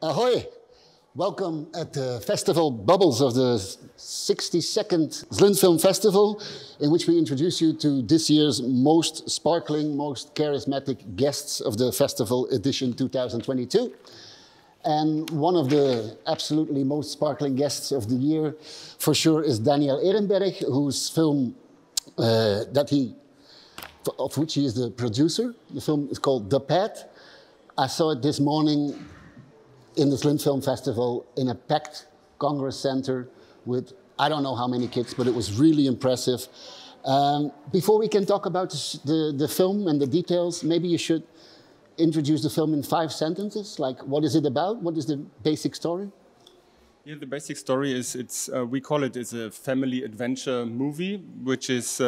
Ahoy! Welcome at the festival Bubbles of the 62nd Zlín Film Festival, in which we introduce you to this year's most sparkling, most charismatic guests of the festival edition 2022. And one of the absolutely most sparkling guests of the year, for sure, is Daniel Ehrenberg, whose film of which he is the producer. The film is called The Path. I saw it this morning in the Zlín Film Festival in a packed Congress Center with I don't know how many kids, but it was really impressive. Before we can talk about the film and the details, maybe you should introduce the film in 5 sentences. Like, what is it about? What is the basic story? Yeah, the basic story is we call it a family adventure movie, which is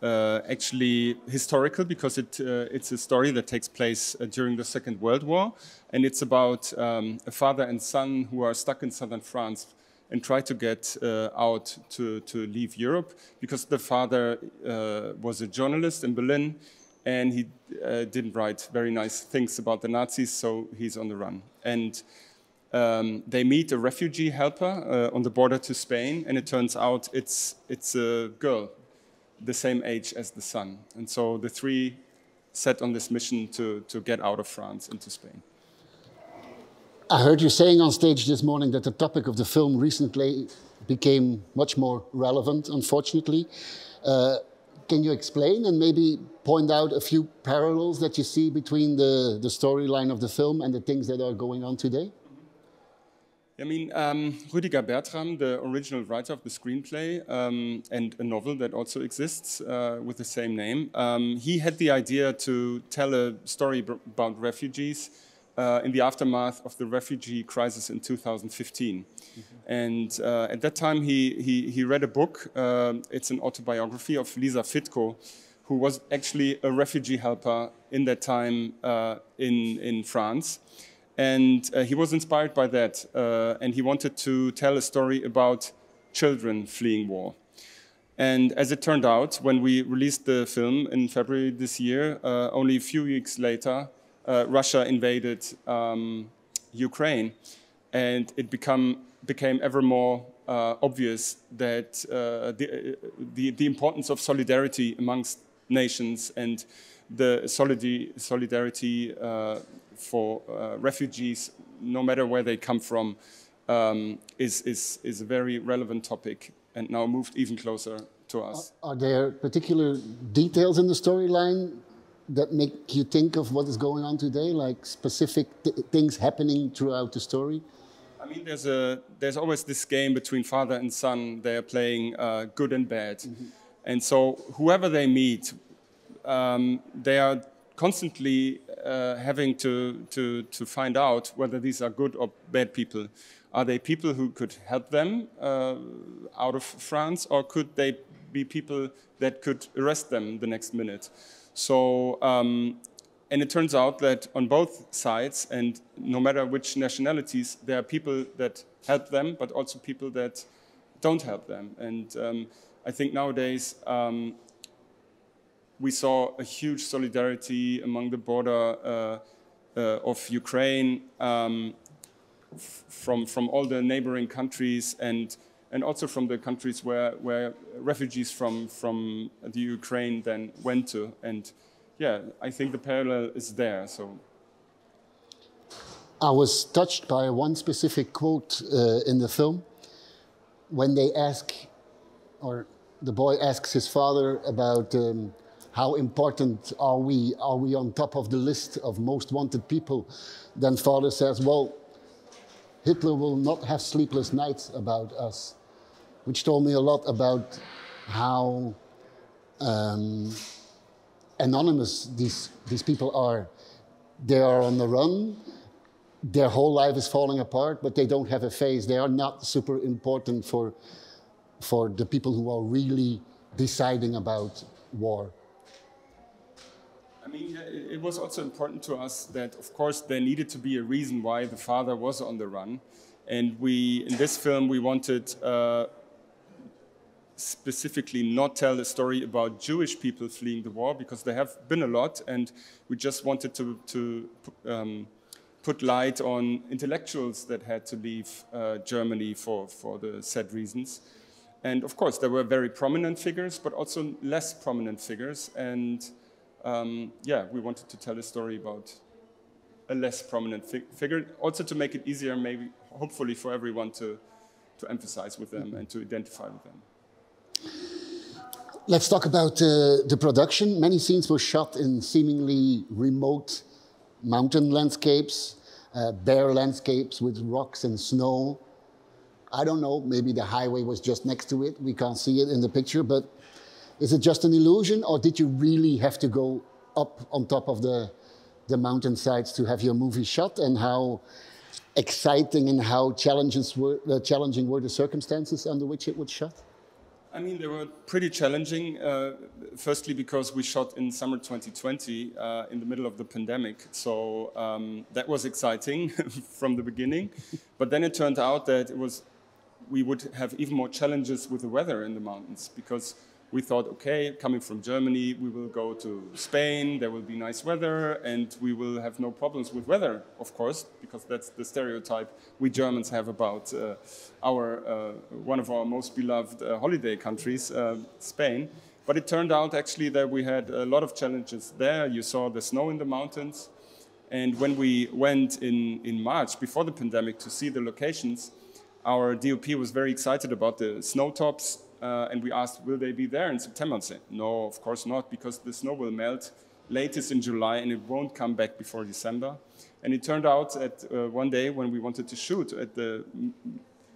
actually historical because it's a story that takes place during the Second World War, and it's about a father and son who are stuck in southern France and try to get out to leave Europe because the father was a journalist in Berlin and he didn't write very nice things about the Nazis, so he's on the run. And they meet a refugee helper on the border to Spain, and it turns out it's a girl the same age as the son. And so the three set on this mission to get out of France into Spain. I heard you saying on stage this morning that the topic of the film recently became much more relevant, unfortunately. Can you explain and maybe point out a few parallels that you see between the storyline of the film and the things that are going on today? I mean, Rüdiger Bertram, the original writer of the screenplay and a novel that also exists with the same name, he had the idea to tell a story about refugees in the aftermath of the refugee crisis in 2015. And at that time, he read a book. It's an autobiography of Lisa Fitko, who was actually a refugee helper in that time in France. And he was inspired by that, and he wanted to tell a story about children fleeing war. And as it turned out, when we released the film in February this year, only a few weeks later, Russia invaded Ukraine, and it became ever more obvious that the importance of solidarity amongst nations and the solidarity for refugees, no matter where they come from, is a very relevant topic and now moved even closer to us. Are there particular details in the storyline that make you think of what is going on today, like specific things happening throughout the story? I mean, there's always this game between father and son. They are playing good and bad. And so whoever they meet, they are constantly having to find out whether these are good or bad people. Are they people who could help them out of France, or could they be people that could arrest them the next minute? So, and it turns out that on both sides, and no matter which nationalities, there are people that help them, but also people that don't help them. And I think nowadays, we saw a huge solidarity among the border of Ukraine from all the neighboring countries and also from the countries where refugees from the Ukraine then went to. And yeah, I think the parallel is there. So I was touched by one specific quote in the film when they ask, or the boy asks his father about how important are we on top of the list of most wanted people? Then father says, well, Hitler will not have sleepless nights about us, which told me a lot about how anonymous these people are. They are on the run, their whole life is falling apart, but they don't have a face. They are not super important for the people who are really deciding about war. I mean, it was also important to us that, of course, there needed to be a reason why the father was on the run. And in this film, we wanted specifically not tell a story about Jewish people fleeing the war, because there have been a lot, and we just wanted to put light on intellectuals that had to leave Germany for the said reasons. And of course, there were very prominent figures, but also less prominent figures. And yeah, we wanted to tell a story about a less prominent figure, also to make it easier, maybe, hopefully, for everyone to emphasize with them and to identify with them. Let's talk about the production. Many scenes were shot in seemingly remote mountain landscapes, bare landscapes with rocks and snow. I don't know, maybe the highway was just next to it. We can't see it in the picture, but is it just an illusion, or did you really have to go up on top of the mountainsides to have your movie shot? And how exciting and how challenging were the circumstances under which it was shot? I mean, they were pretty challenging. Firstly, because we shot in summer 2020 in the middle of the pandemic. So that was exciting from the beginning. But then it turned out that we would have even more challenges with the weather in the mountains, because we thought, okay, coming from Germany, we will go to Spain, there will be nice weather, and we will have no problems with weather, of course, because that's the stereotype we Germans have about one of our most beloved holiday countries, Spain. But it turned out actually that we had a lot of challenges there. You saw the snow in the mountains. And when we went in March, before the pandemic, to see the locations, our DOP was very excited about the snow tops. And we asked, will they be there in September? And said, no, of course not, because the snow will melt latest in July and it won't come back before December. And it turned out that one day when we wanted to shoot at the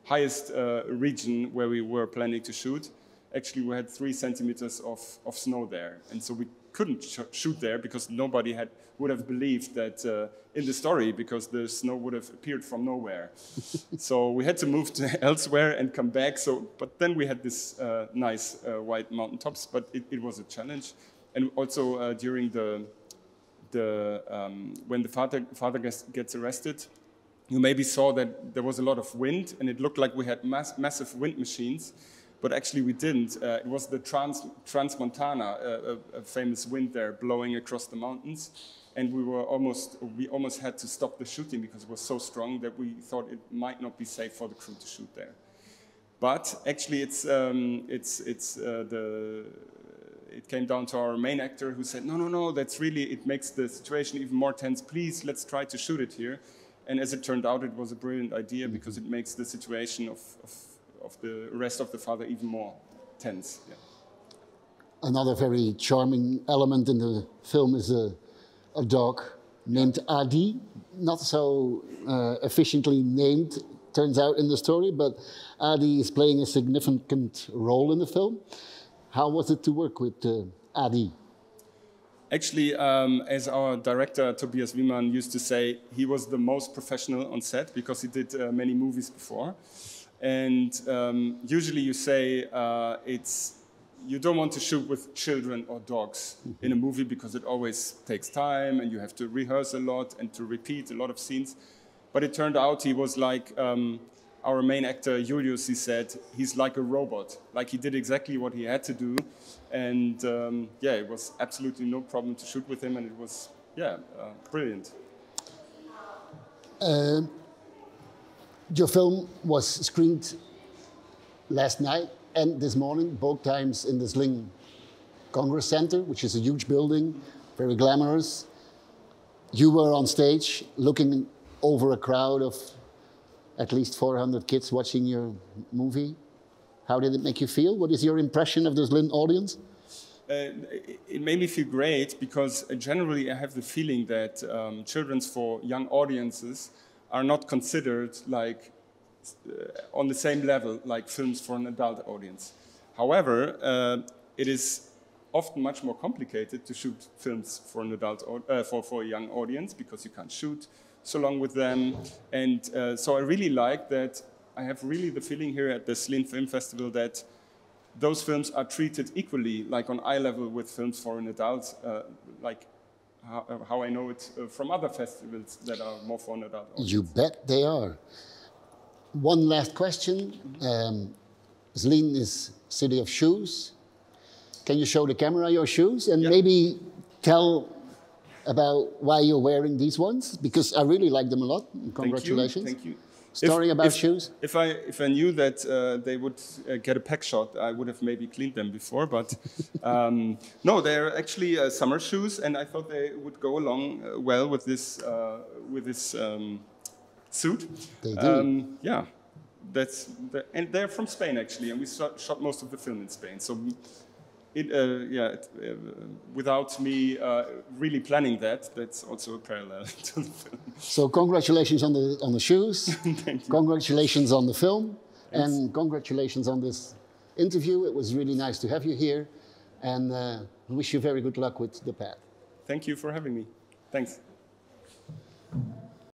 highest region where we were planning to shoot, actually we had 3 centimeters of snow there. And so we couldn't shoot there because nobody would have believed that in the story, because the snow would have appeared from nowhere. So we had to move to elsewhere and come back. But then we had this nice white mountaintops, but it was a challenge. And also during when the father gets arrested, you maybe saw that there was a lot of wind, and it looked like we had massive wind machines. But actually we didn't. It was the Transmontana, a famous wind there blowing across the mountains. And we almost had to stop the shooting because it was so strong that we thought it might not be safe for the crew to shoot there. But actually it came down to our main actor, who said, no, it makes the situation even more tense. Please, let's try to shoot it here. And as it turned out, it was a brilliant idea, because it makes the situation of the arrest of the father even more tense. Yeah. Another very charming element in the film is a dog named Adi, not so efficiently named, turns out, in the story, but Adi is playing a significant role in the film. How was it to work with Adi? Actually, as our director Tobias Wiemann used to say, he was the most professional on set, because he did many movies before. And usually you say you don't want to shoot with children or dogs in a movie, because it always takes time and you have to rehearse a lot and to repeat a lot of scenes. But it turned out he was like our main actor, Julius, he said, he's like a robot. Like, he did exactly what he had to do. And yeah, it was absolutely no problem to shoot with him, and it was, yeah, brilliant. Your film was screened last night and this morning, both times in the Zlín Congress Center, which is a huge building, very glamorous. You were on stage looking over a crowd of at least 400 kids watching your movie. How did it make you feel? What is your impression of the Zlín audience? It made me feel great, because generally I have the feeling that children's for young audiences are not considered like on the same level like films for an adult audience. However, it is often much more complicated to shoot films for an adult for a young audience, because you can't shoot so long with them. And so I really like that. I have really the feeling here at the Zlín Film Festival that those films are treated equally, like on eye level with films for an adult, like how I know it from other festivals that are more for an adult audience. You bet they are. One last question. Zlín is city of shoes. Can you show the camera your shoes and maybe tell about why you're wearing these ones, because I really like them a lot. Congratulations. Thank you. Story about shoes? If I knew that they would get a pack shot, I would have maybe cleaned them before. But no, they're actually summer shoes, and I thought they would go along well with this suit. They do. Yeah, and they're from Spain actually, and we shot most of the film in Spain. So. Without me really planning that, that's also a parallel to the film. So congratulations on the shoes. Thank you. Congratulations on the film. Thanks. And congratulations on this interview. It was really nice to have you here. And we wish you very good luck with the pad. Thank you for having me. Thanks.